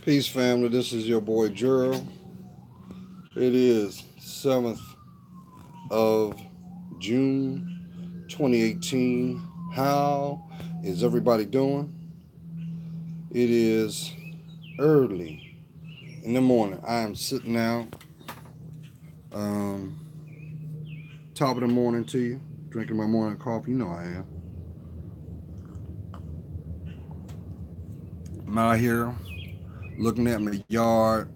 Peace, family. This is your boy Gerald. It is 7th of June 2018. How is everybody doing? It is early in the morning. I am sitting out, um, top of the morning to you, drinking my morning coffee. You know I am. I'm out here looking at my yard.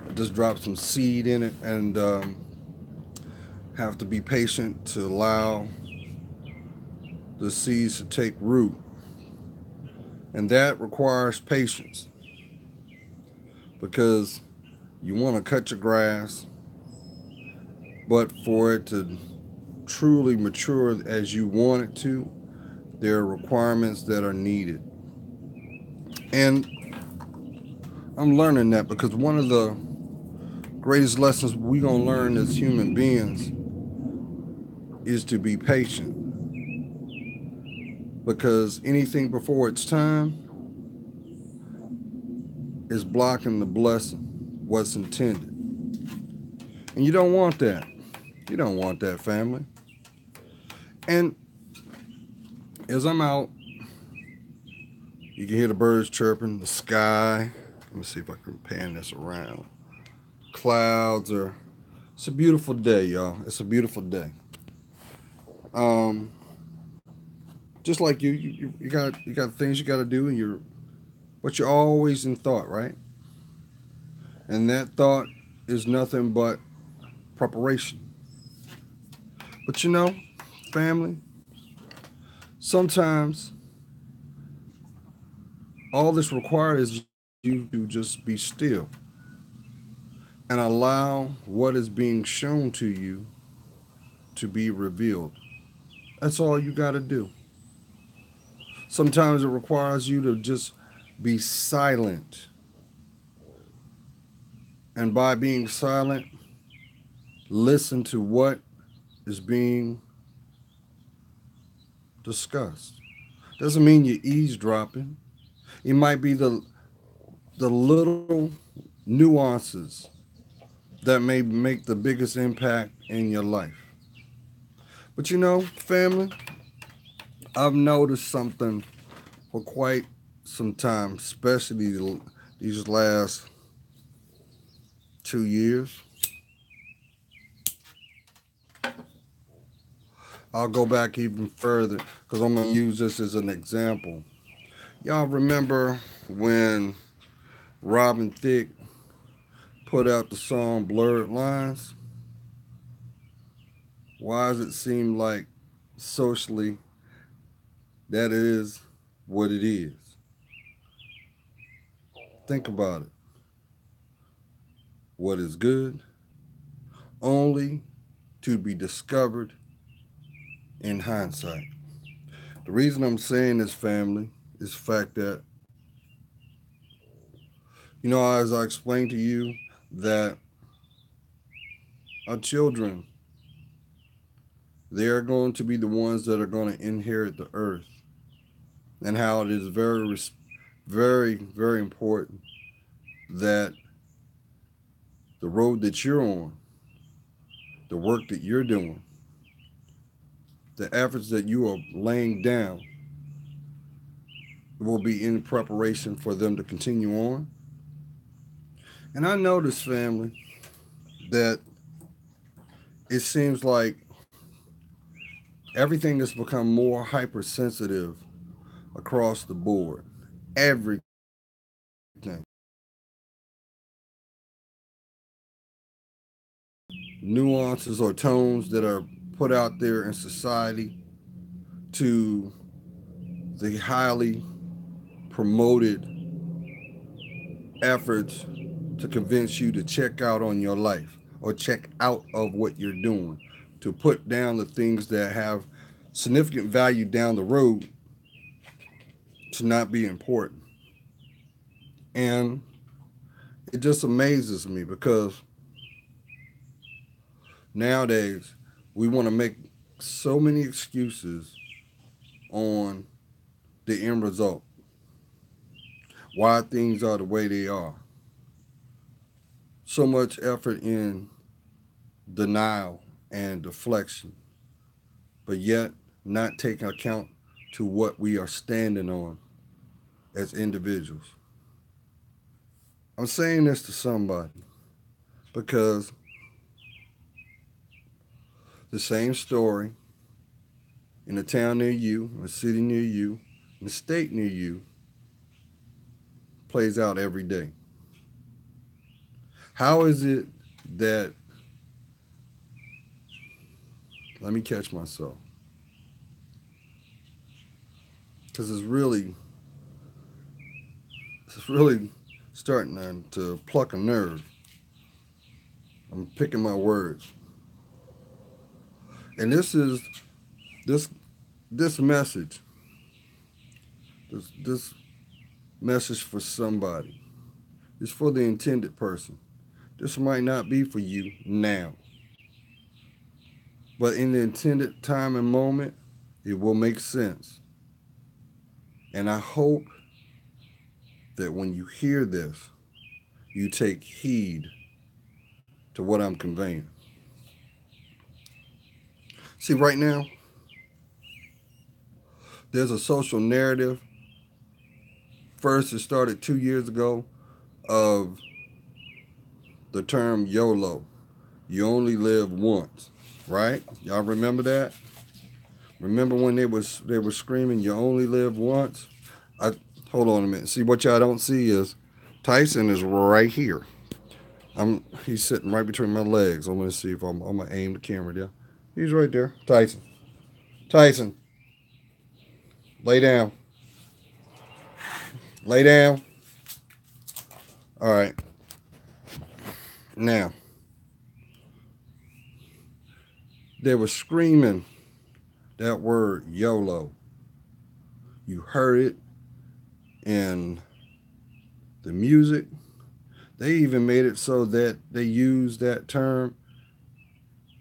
I just dropped some seed in it and have to be patient to allow the seeds to take root. And that requires patience because you want to cut your grass, but for it to truly mature as you want it to, there are requirements that are needed. And I'm learning that because one of the greatest lessons we're going to learn as human beings is to be patient because anything before its time is blocking the blessing, what's intended. And you don't want that. You don't want that, family. And as I'm out, you can hear the birds chirping, the sky. Let me see if I can pan this around. Clouds are. It's a beautiful day, y'all. It's a beautiful day. Um, just like you got things you got to do, and but you're always in thought, right? And that thought is nothing but preparation. But family, sometimes all this required is you to just be still and allow what is being shown to you to be revealed. That's all you got to do. Sometimes it requires you to just be silent. And by being silent, listen to what is being discussed. Doesn't mean you're eavesdropping. It might be the little nuances that may make the biggest impact in your life. But family, I've noticed something for quite some time, especially these last 2 years. I'll go back even further because I'm going to use this as an example. Y'all remember when Robin Thicke put out the song Blurred Lines? Why does it seem like socially that is what it is? Think about it. What is good only to be discovered in hindsight. The reason I'm saying this, family, is the fact that, as I explained to you, that our children, they're going to be the ones that are going to inherit the earth, and how it is very, very, very important that the road that you're on, the work that you're doing, the efforts that you are laying down will be in preparation for them to continue on. And I noticed, family, that it seems like everything has become more hypersensitive across the board. Everything. Nuances or tones that are put out there in society to the highly promoted efforts to convince you to check out on your life or check out of what you're doing, to put down the things that have significant value down the road to not be important. And it just amazes me because nowadays we want to make so many excuses on the end result. why things are the way they are. So much effort in denial and deflection, but yet not taking account to what we are standing on as individuals. I'm saying this to somebody because the same story in a town near you, a city near you, in a state near you plays out every day. How is it that, let me catch myself, because it's really starting to pluck a nerve. I'm picking my words. And this is this message, this message for somebody. It's for the intended person. This might not be for you now, but in the intended time and moment, it will make sense. And I hope that when you hear this, you take heed to what I'm conveying. See, right now, there's a social narrative. First, it started 2 years ago of the term YOLO. You only live once, right? Y'all remember that? Remember when they were screaming, "You only live once"? Hold on a minute. See, what y'all don't see is Tyson is right here. He's sitting right between my legs. I'm gonna see if I'm gonna aim the camera there. He's right there. Tyson, lay down. Lay down. All right. Now, they were screaming that word YOLO. You heard it in the music. They even made it so that they used that term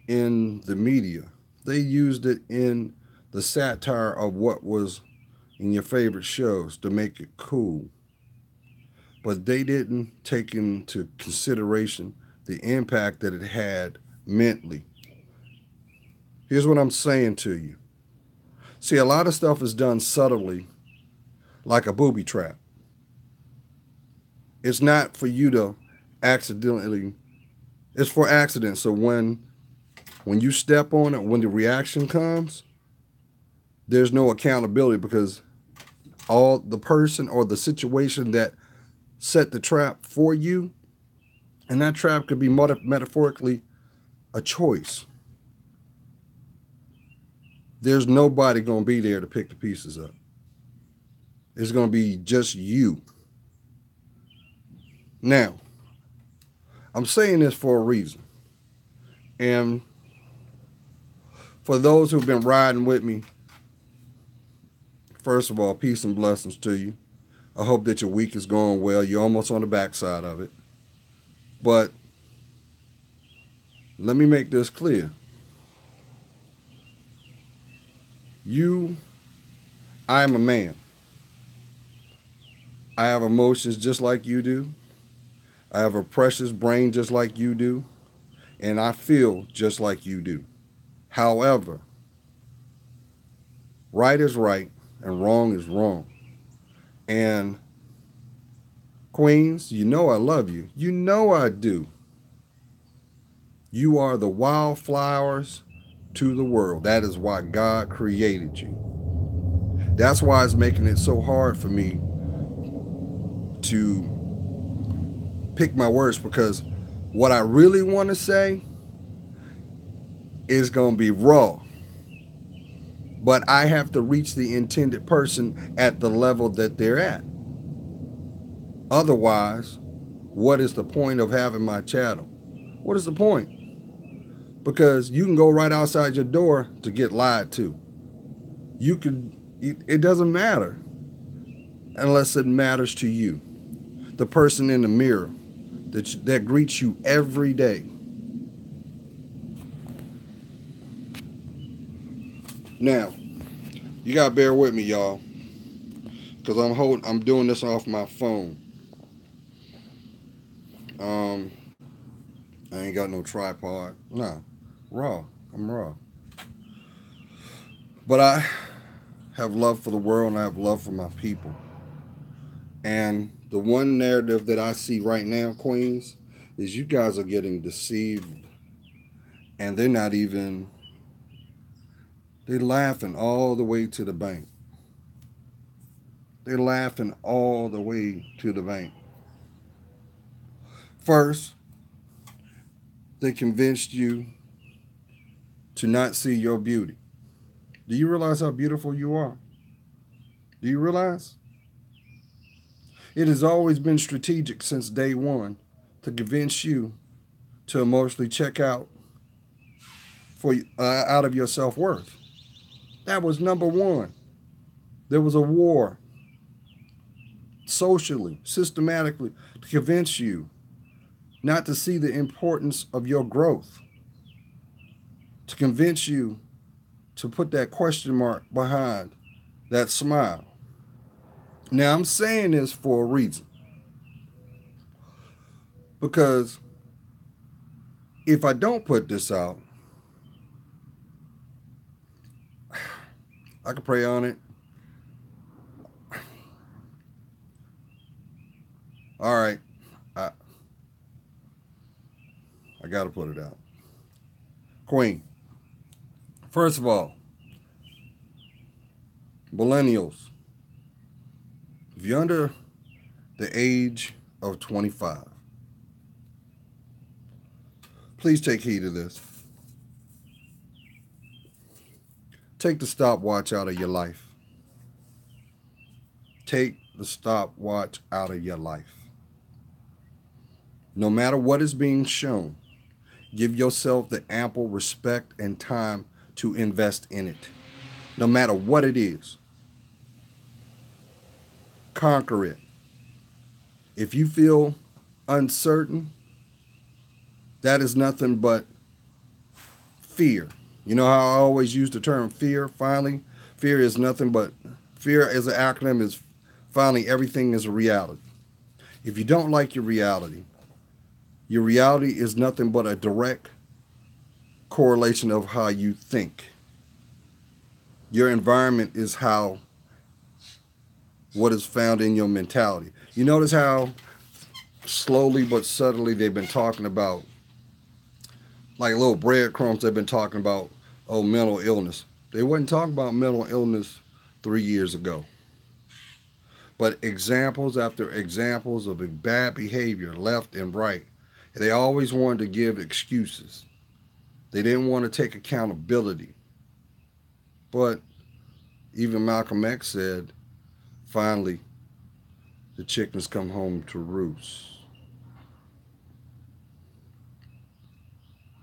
in the media. They used it in the satire of what was in your favorite shows to make it cool. But they didn't take into consideration the impact that it had mentally. Here's what I'm saying to you. See, a lot of stuff is done subtly, like a booby trap. It's not for you to accidentally, it's for accidents. So when you step on it, when the reaction comes, there's no accountability because all the person or the situation that set the trap for you, and that trap could be metaphorically a choice. There's nobody going to be there to pick the pieces up. It's going to be just you. Now, I'm saying this for a reason. And for those who've been riding with me, first of all, peace and blessings to you. I hope that your week is going well. You're almost on the backside of it. But let me make this clear. I am a man. I have emotions just like you do. I have a precious brain just like you do. And I feel just like you do. However, right is right and wrong is wrong. And Queens, you know I love you. You know I do. You are the wildflowers to the world. That is why God created you. That's why it's making it so hard for me to pick my words, because what I really want to say is going to be raw. But I have to reach the intended person at the level that they're at. Otherwise, what is the point of having my channel? What is the point? Because you can go right outside your door to get lied to. It doesn't matter unless it matters to you. The person in the mirror that greets you every day. Now, you gotta bear with me, y'all. because I'm doing this off my phone. Um, I ain't got no tripod. Nah, raw. I'm raw. But I have love for the world and I have love for my people. And the one narrative that I see right now, Queens, is you guys are getting deceived and they're not even, they're laughing all the way to the bank. They're laughing all the way to the bank. First, they convinced you to not see your beauty. Do you realize how beautiful you are? Do you realize? It has always been strategic since day one to convince you to emotionally check out for out of your self worth. That was number one. There was a war socially, systematically, to convince you not to see the importance of your growth, to convince you to put that question mark behind that smile. Now, I'm saying this for a reason because if I don't put this out, I can pray on it. All right, I, I got to put it out. Queen, first of all, millennials, if you're under the age of 25, please take heed of this. Take the stopwatch out of your life. Take the stopwatch out of your life. No matter what is being shown, give yourself the ample respect and time to invest in it. No matter what it is, conquer it. If you feel uncertain, that is nothing but fear. You know how I always use the term fear? Finally, fear is nothing but, fear as an acronym is finally everything is a reality. If you don't like your reality is nothing but a direct correlation of how you think. Your environment is how what is found in your mentality. You notice how slowly but subtly they've been talking about, like little breadcrumbs, they've been talking about, oh, mental illness. They wasn't talking about mental illness 3 years ago. But examples after examples of bad behavior left and right. They always wanted to give excuses. They didn't want to take accountability. But even Malcolm X said, finally, the chickens come home to roost.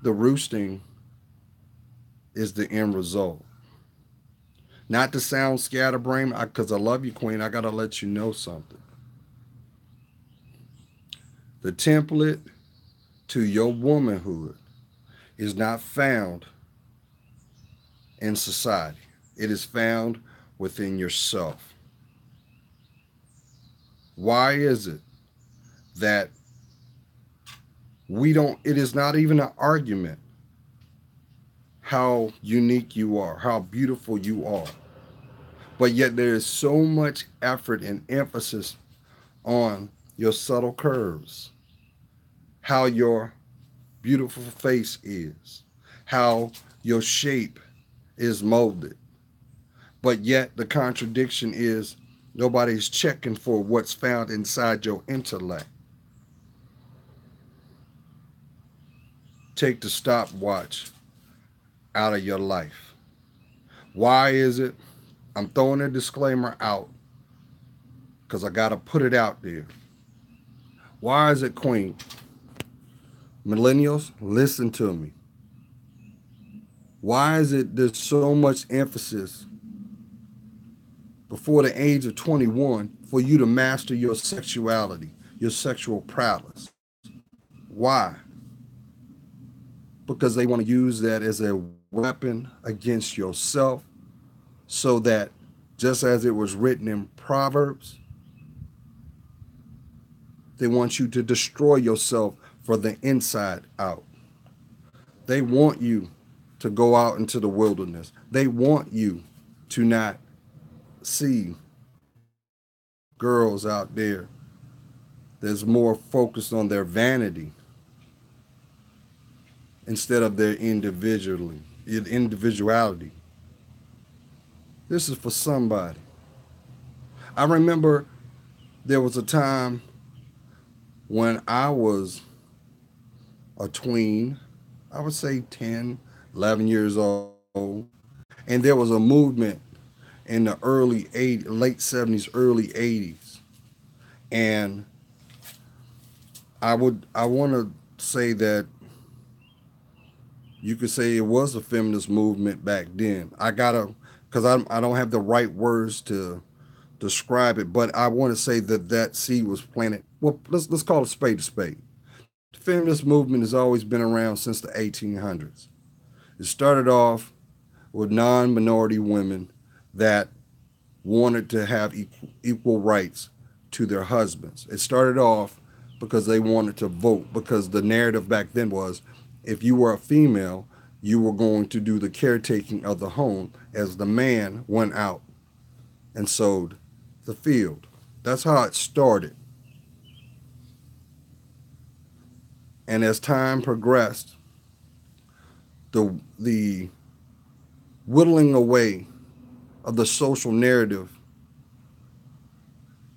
The roosting is the end result. Not to sound scatterbrained, because I love you, Queen, I got to let you know something. The template to your womanhood is not found in society. It is found within yourself. Why is it that it is not even an argument how unique you are, how beautiful you are. But yet there is so much effort and emphasis on your subtle curves, how your beautiful face is, how your shape is molded. But yet the contradiction is nobody's checking for what's found inside your intellect. Take the stopwatch out of your life. Why is it? I'm throwing a disclaimer out because I got to put it out there. Why is it, Queen? Millennials, listen to me. Why is it there's so much emphasis before the age of 21 for you to master your sexuality, your sexual prowess? Why? Because they want to use that as a weapon against yourself so that just as it was written in Proverbs. They want you to destroy yourself from the inside out. They want you to go out into the wilderness. They want you to not see girls out there that's more focused on their vanity instead of their individuality. This is for somebody. I remember there was a time when I was a tween, I would say 10, 11 years old, and there was a movement in the late 70s, early 80s. And I want to say that you could say it was a feminist movement back then. Because I don't have the right words to describe it, but I want to say that seed was planted. Well, let's call it a spade a spade. The feminist movement has always been around since the 1800s. It started off with non-minority women that wanted to have equal rights to their husbands. It started off because they wanted to vote, because the narrative back then was if you were a female, you were going to do the caretaking of the home as the man went out and sowed the field. That's how it started. And as time progressed, the whittling away of the social narrative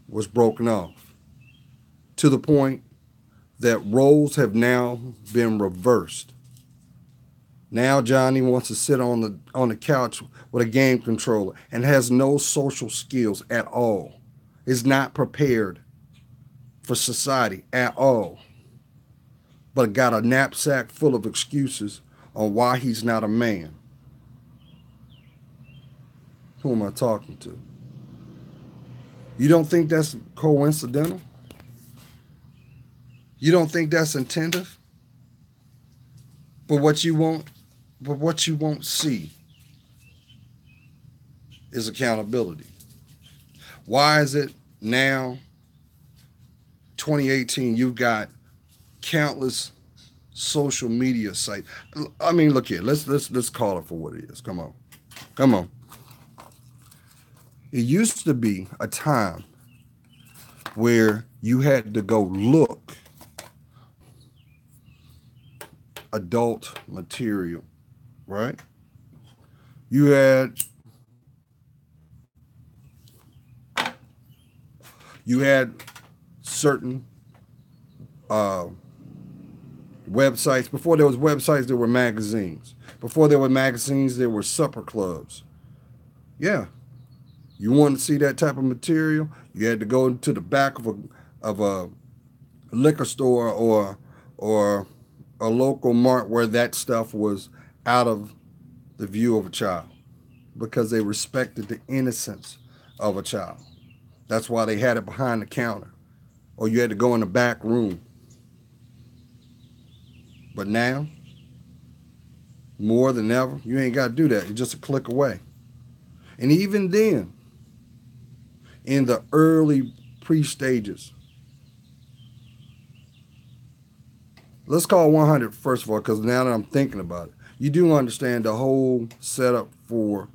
was broken off to the point that roles have now been reversed. Now Johnny wants to sit on the couch with a game controller and has no social skills at all. Is not prepared for society at all, but got a knapsack full of excuses on why he's not a man. Who am I talking to? You don't think that's coincidental? You don't think that's intentive? But what you won't see is accountability. Why is it now, 2018, you've got countless social media sites? I mean, look here. Let's call it for what it is. Come on. It used to be a time where you had to go look adult material, right? You had certain websites. Before there was websites, there were magazines. Before there were magazines, there were supper clubs. Yeah. You wanted to see that type of material, you had to go to the back of a liquor store or a local mart where that stuff was out of the view of a child, because they respected the innocence of a child. That's why they had it behind the counter, or you had to go in the back room. But now, more than ever, you ain't got to do that. You're just a click away. And even then, in the early pre-stages, let's call 100 first of all, because now that I'm thinking about it, you do understand the whole setup for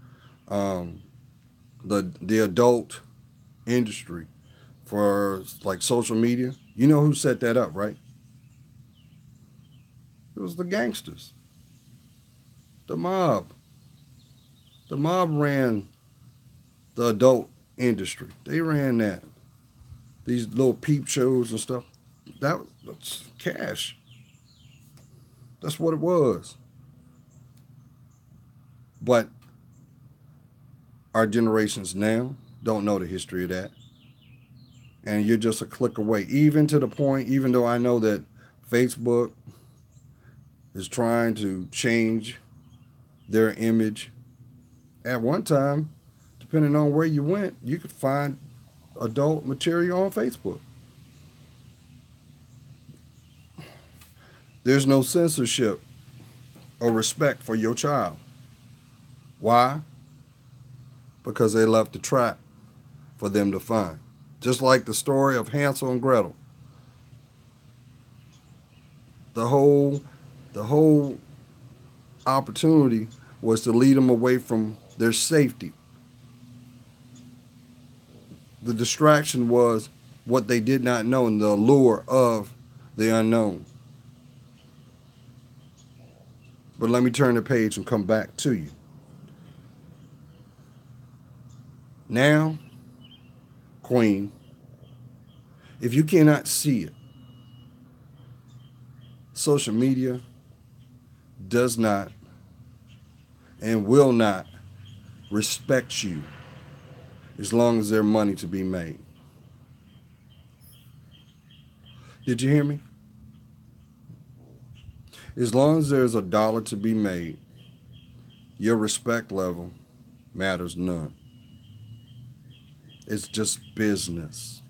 the adult industry for like social media. You know who set that up, right? It was the gangsters, the mob. The mob ran the adult industry. They ran that. These little peep shows and stuff. That's cash. That's what it was. But our generations now don't know the history of that. And you're just a click away. Even to the point, even though I know that Facebook is trying to change their image. At one time, depending on where you went, you could find adult material on Facebook. There's no censorship or respect for your child. Why? because they left the trap for them to find. Just like the story of Hansel and Gretel. The whole opportunity was to lead them away from their safety. The distraction was what they did not know and the allure of the unknown. But let me turn the page and come back to you. Now, Queen, if you cannot see it, social media does not and will not respect you as long as there's money to be made. Did you hear me? As long as there's a dollar to be made, your respect level matters none. It's just business.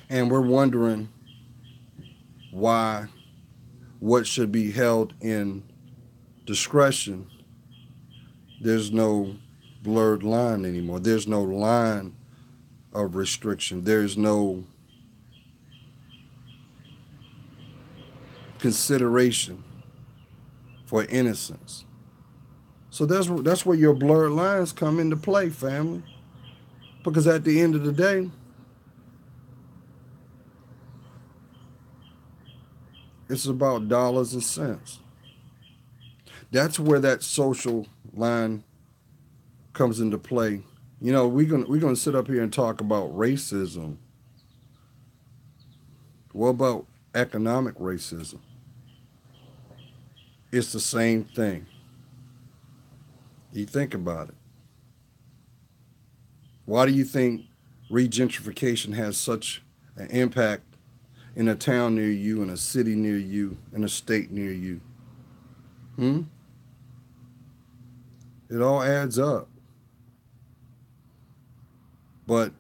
And we're wondering why what should be held in discretion, there's no blurred line anymore. There's no line of restriction. There's no consideration for innocence. So that's where your blurred lines come into play, family. Because at the end of the day, it's about dollars and cents. That's where that social line comes into play. You know, we're gonna sit up here and talk about racism. What about economic racism? It's the same thing. You think about it. Why do you think regentrification has such an impact in a town near you, in a city near you, in a state near you? It all adds up. But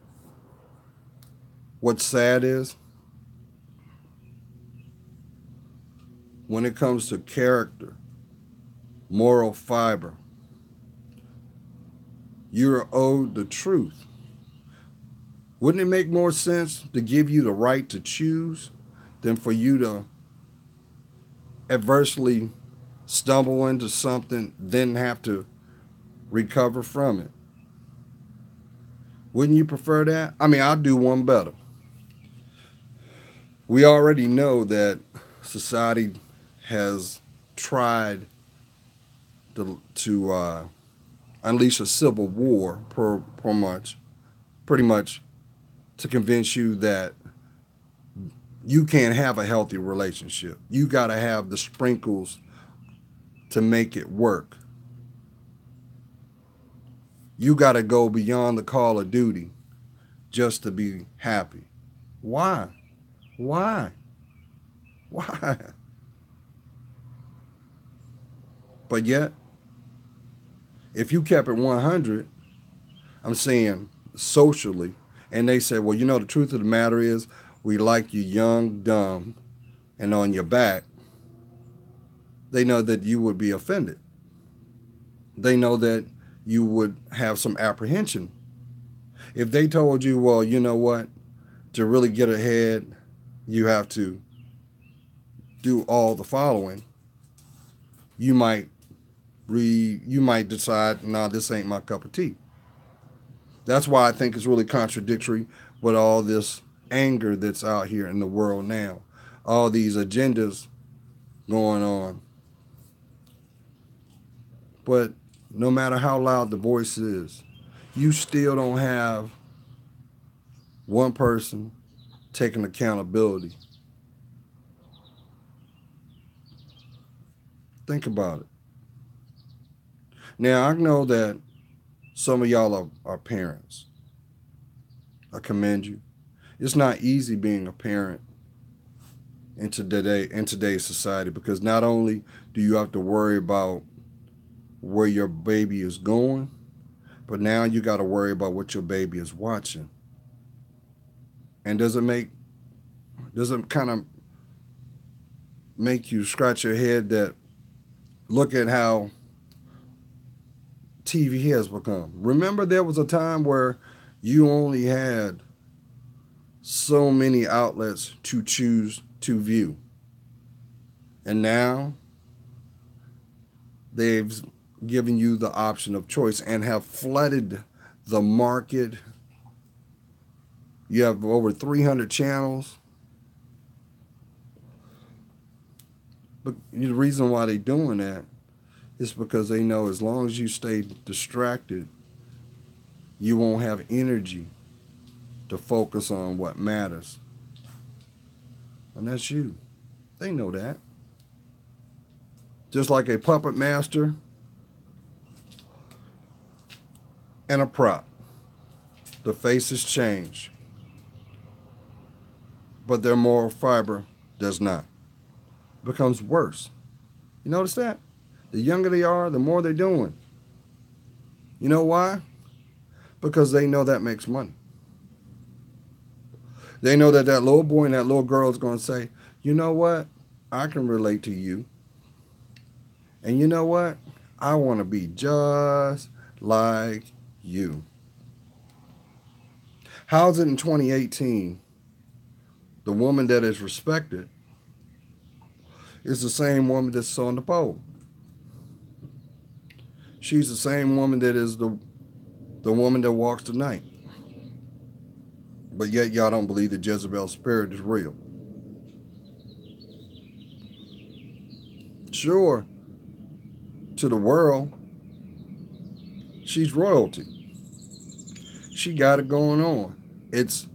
what's sad is when it comes to character, moral fiber, you're owed the truth. Wouldn't it make more sense to give you the right to choose than for you to adversely stumble into something, then have to recover from it? Wouldn't you prefer that? I mean, I'll do one better. We already know that society has tried to unleash a civil war pretty much to convince you that you can't have a healthy relationship. You got to have the sprinkles to make it work. You got to go beyond the call of duty just to be happy. Why? Why? Why? But yet, if you kept it 100, I'm saying socially, and they said, well, you know, the truth of the matter is we like you young, dumb, and on your back, they know that you would be offended. They know that you would have some apprehension. If they told you, well, you know what, to really get ahead, you have to do all the following, you might decide, no, this ain't my cup of tea. That's why I think it's really contradictory with all this anger that's out here in the world now. All these agendas going on. But no matter how loud the voice is, you still don't have one person taking accountability. Think about it. Now, I know that some of y'all are parents. I commend you. It's not easy being a parent in today's society, because not only do you have to worry about where your baby is going, but now you got to worry about what your baby is watching. And does it kind of make you scratch your head that look at how TV has become. Remember, there was a time where you only had so many outlets to choose to view. And now they've given you the option of choice and have flooded the market. You have over 300 channels. But the reason why they're doing that is because they know as long as you stay distracted, you won't have energy to focus on what matters. And that's you. They know that. Just like a puppet master and a prop. The faces change, but their moral fiber does not. It becomes worse. You notice that? The younger they are, the more they're doing. You know why? Because they know that makes money. They know that that little boy and that little girl is going to say, you know what? I can relate to you. And you know what? I want to be just like you. How's it in 2018? The woman that is respected is the same woman that's on the pole. She's the same woman that is the woman that walks the night. But yet y'all don't believe that Jezebel's spirit is real. Sure, to the world, she's royalty. She got it going on. It's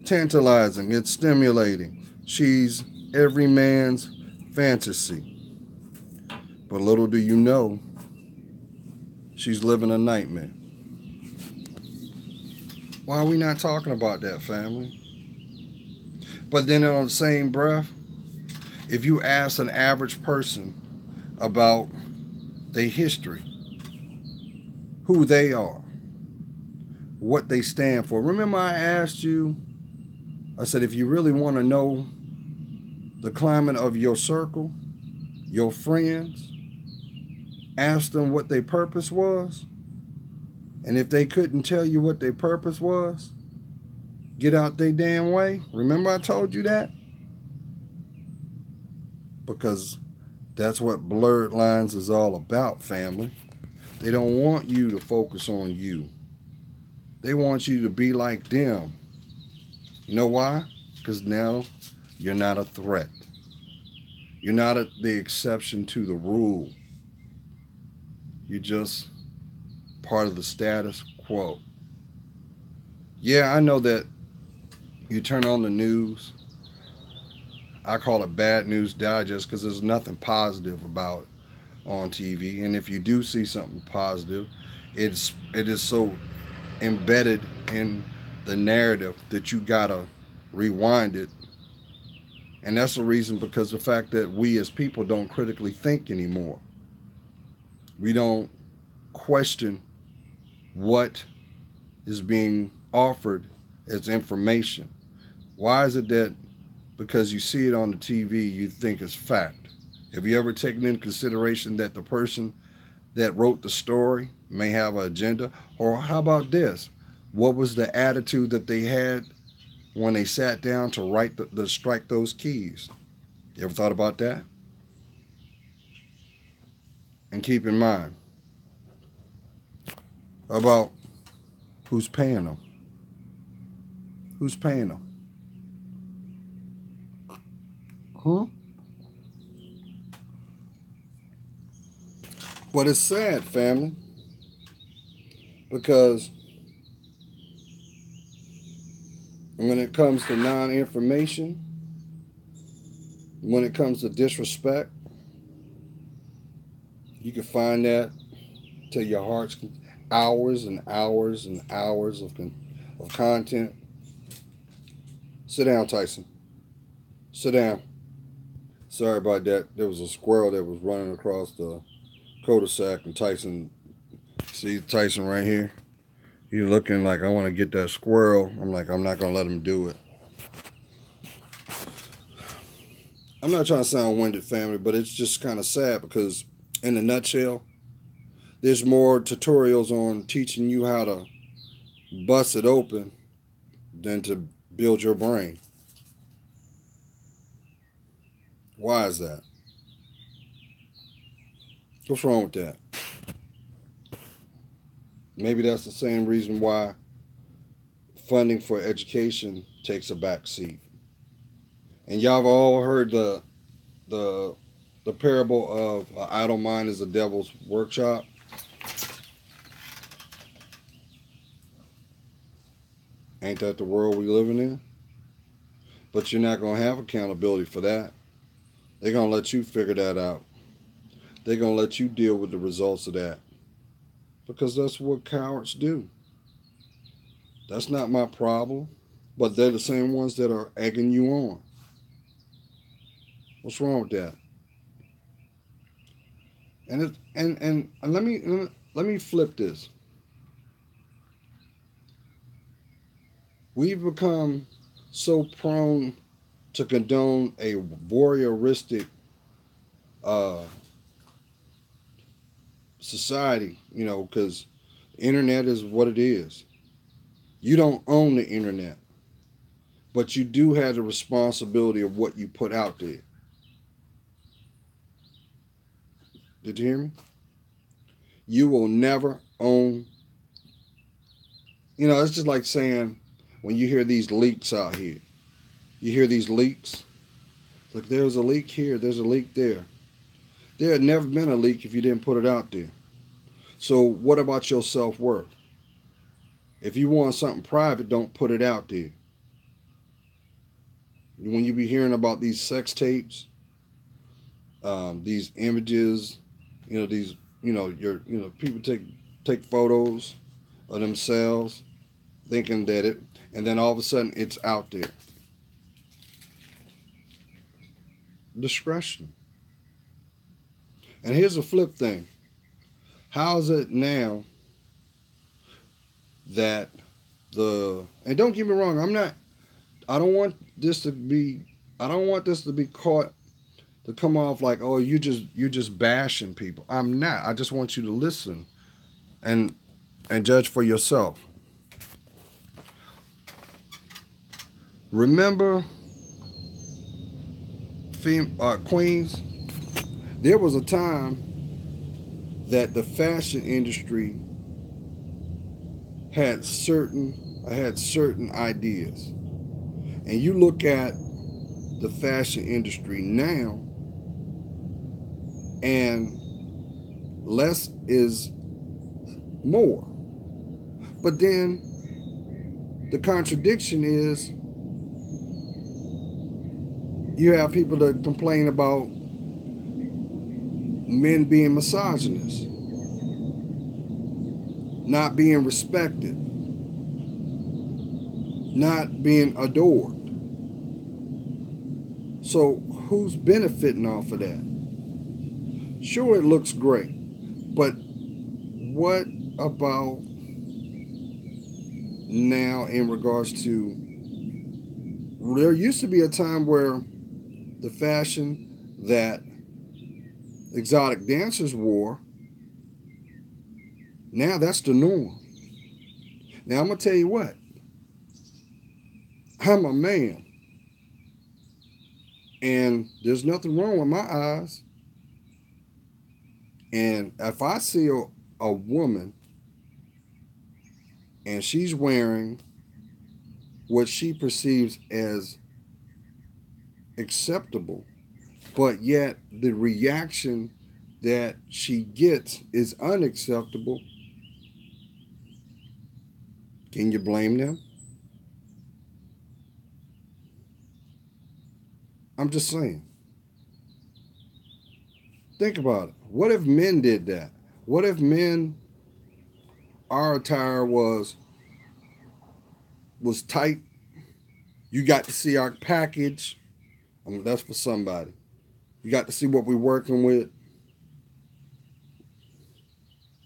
tantalizing. It's stimulating. She's every man's fantasy. But little do you know, she's living a nightmare. Why are we not talking about that, family? But then on the same breath, if you ask an average person about their history, who they are, what they stand for. Remember I asked you, I said, if you really want to know the climate of your circle, your friends, ask them what their purpose was. And if they couldn't tell you what their purpose was, get out their damn way. Remember I told you that? Because that's what blurred lines is all about, family. They don't want you to focus on you. They want you to be like them. You know why? Because now you're not a threat. You're not the exception to the rule. You're just part of the status quo. Yeah, I know that you turn on the news. I call it bad news digest because there's nothing positive about it on TV. And if you do see something positive, it is so embedded in the narrative that you gotta rewind it. And that's the reason, because the fact that we as people don't critically think anymore. We don't question what is being offered as information. Why is it that because you see it on the TV, you think it's fact? Have you ever taken into consideration that the person that wrote the story may have an agenda? Or how about this? What was the attitude that they had when they sat down to write to strike those keys? You ever thought about that? And keep in mind about who's paying them. Who's paying them? But it's sad, family, because when it comes to non-information, when it comes to disrespect, you can find that to your heart's hours and hours and hours of content. Sit down, Tyson. Sit down. Sorry about that. There was a squirrel that was running across the cul-de-sac, and Tyson, see Tyson right here? He's looking like, I want to get that squirrel. I'm like, I'm not going to let him do it. I'm not trying to sound winded, family, but it's just kind of sad because in a nutshell. There's more tutorials on teaching you how to bust it open than to build your brain. Why is that? What's wrong with that? Maybe that's the same reason why funding for education takes a back seat. And y'all have all heard the the parable of an idle mind is a devil's workshop. Ain't that the world we living in? But you're not gonna have accountability for that. They're gonna let you figure that out. They're gonna let you deal with the results of that. Because that's what cowards do. That's not my problem. But they're the same ones that are egging you on. What's wrong with that? And let me flip this. We've become so prone to condone a voyeuristic uh, society, because the internet is what it is. You don't own the internet, but you do have the responsibility of what you put out there. Did you hear me? You will never own. It's just like saying when you hear these leaks out here, you hear these leaks. Like there's a leak here, there's a leak there. There had never been a leak if you didn't put it out there. So what about your self-worth? If you want something private, don't put it out there. When you be hearing about these sex tapes, these images, these, people take photos of themselves, thinking that and then all of a sudden it's out there. Discretion. And here's a flip thing. How's it now that and don't get me wrong, I don't want this to be caught to come off like, oh, you're just bashing people. I'm not. I just want you to listen and judge for yourself. Remember, Queens, there was a time that the fashion industry had certain ideas. And you look at the fashion industry now, and less is more. But then the contradiction is you have people that complain about men being misogynist, not being respected, not being adored. So who's benefiting off of that? Sure, it looks great, but what about now in regards to, there used to be a time where the fashion that exotic dancers wore, now that's the norm. Now I'm going to tell you what, I'm a man, and there's nothing wrong with my eyes. And if I see a woman and she's wearing what she perceives as acceptable, but yet the reaction that she gets is unacceptable, can you blame them? I'm just saying. Think about it. What if men did that? What if our attire was tight? You got to see our package. I mean, that's for somebody. You got to see what we're working with.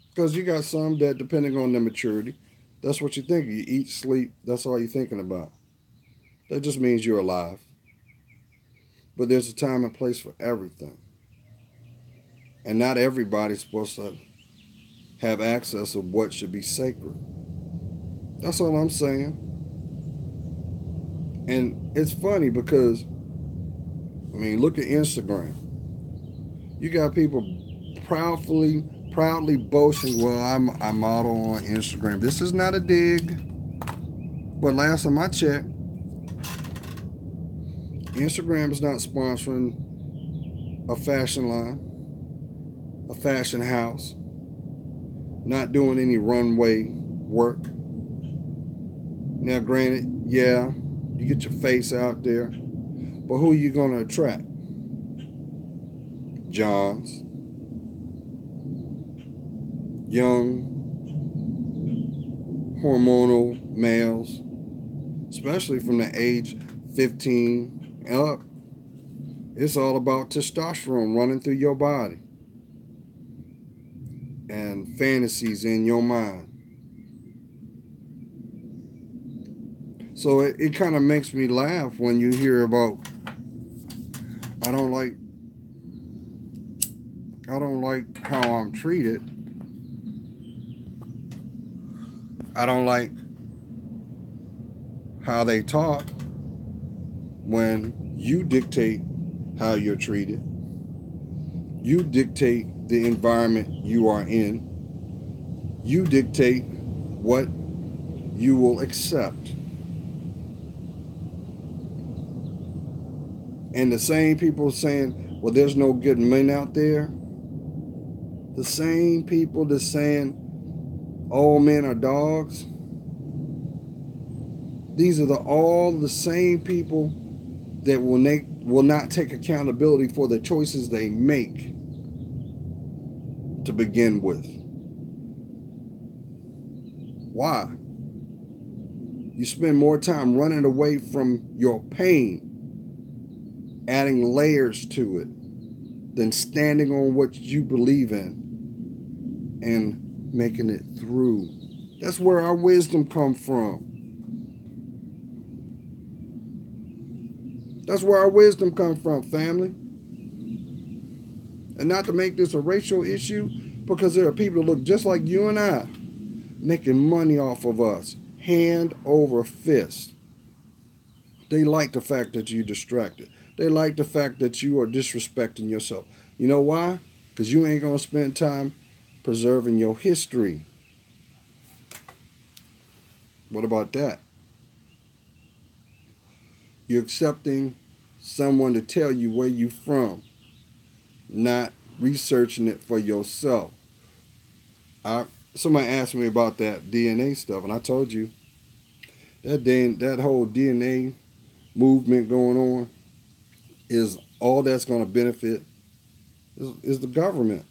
Because you got some that, depending on their maturity, that's what you think. You eat, sleep, that's all you're thinking about. That just means you're alive. But there's a time and place for everything. And not everybody's supposed to have access of what should be sacred. That's all I'm saying. And it's funny because, I mean, look at Instagram. You got people proudly boasting, well, I model on Instagram. This is not a dig, but last time I checked, Instagram is not sponsoring a fashion line, a fashion house, not doing any runway work. Now, granted, yeah, you get your face out there, but who are you going to attract? Johns, young, hormonal males, especially from the age 15 and up. It's all about testosterone running through your body and fantasies in your mind. So it kind of makes me laugh when you hear about, I don't like how I'm treated. I don't like how they talk when you dictate how you're treated. You dictate the environment you are in. You dictate what you will accept. And the same people saying, well, there's no good men out there. The same people that's saying all men are dogs. These are all the same people that will not take accountability for the choices they make to begin with. Why? You spend more time running away from your pain, adding layers to it, than standing on what you believe in and making it through. That's where our wisdom comes from. That's where our wisdom comes from, family. And not to make this a racial issue, because there are people that look just like you and I, making money off of us, hand over fist. They like the fact that you're distracted. They like the fact that you are disrespecting yourself. You know why? Because you ain't going to spend time preserving your history. What about that? You're accepting someone to tell you where you're from, not researching it for yourself. Somebody asked me about that DNA stuff, and I told you that whole DNA movement going on is all that's going to benefit is the government,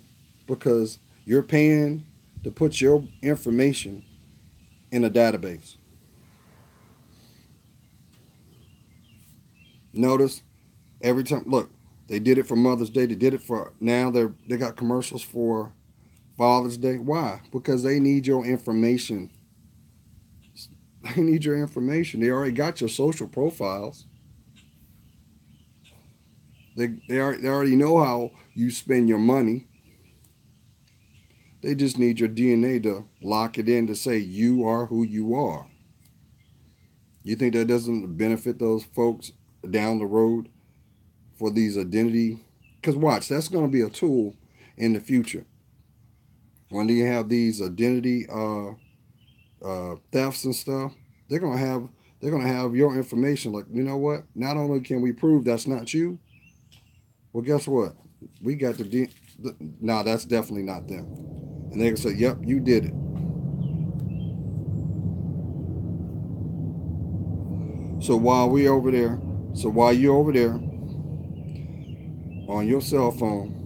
because you're paying to put your information in a database. Notice every time, look, they did it for Mother's Day. They did it for, now they got commercials for Father's Day. Why? Because they need your information. They need your information. They already got your social profiles. They already know how you spend your money. They just need your DNA to lock it in to say you are who you are. You think that doesn't benefit those folks down the road for these identity? Because watch, that's going to be a tool in the future. When you have these identity thefts and stuff, they're going to have your information. Like, you know what? Not only can we prove that's not you, well, guess what? We got no, that's definitely not them. And they can say, yep, you did it. So while you're over there on your cell phone,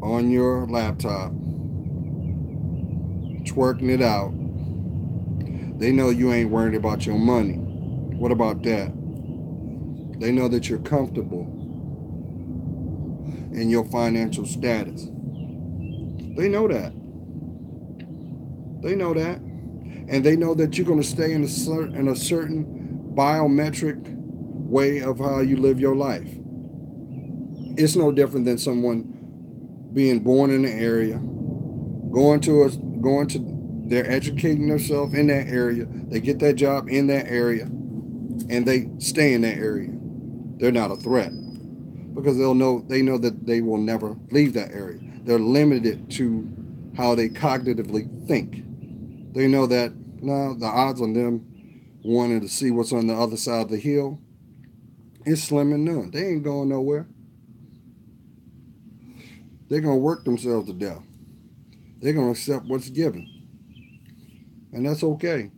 on your laptop, twerking it out, they know you ain't worried about your money. What about that? They know that you're comfortable in your financial status. They know that. They know that. And they know that you're going to stay in a certain biometric way of how you live your life. It's no different than someone being born in the area, they're educating themselves in that area. They get that job in that area, and they stay in that area. They're not a threat because they know that they will never leave that area. They're limited to how they cognitively think. They know that the odds on them wanting to see what's on the other side of the hill is slim and none. They ain't going nowhere. They're gonna work themselves to death. They're gonna accept what's given, and that's okay.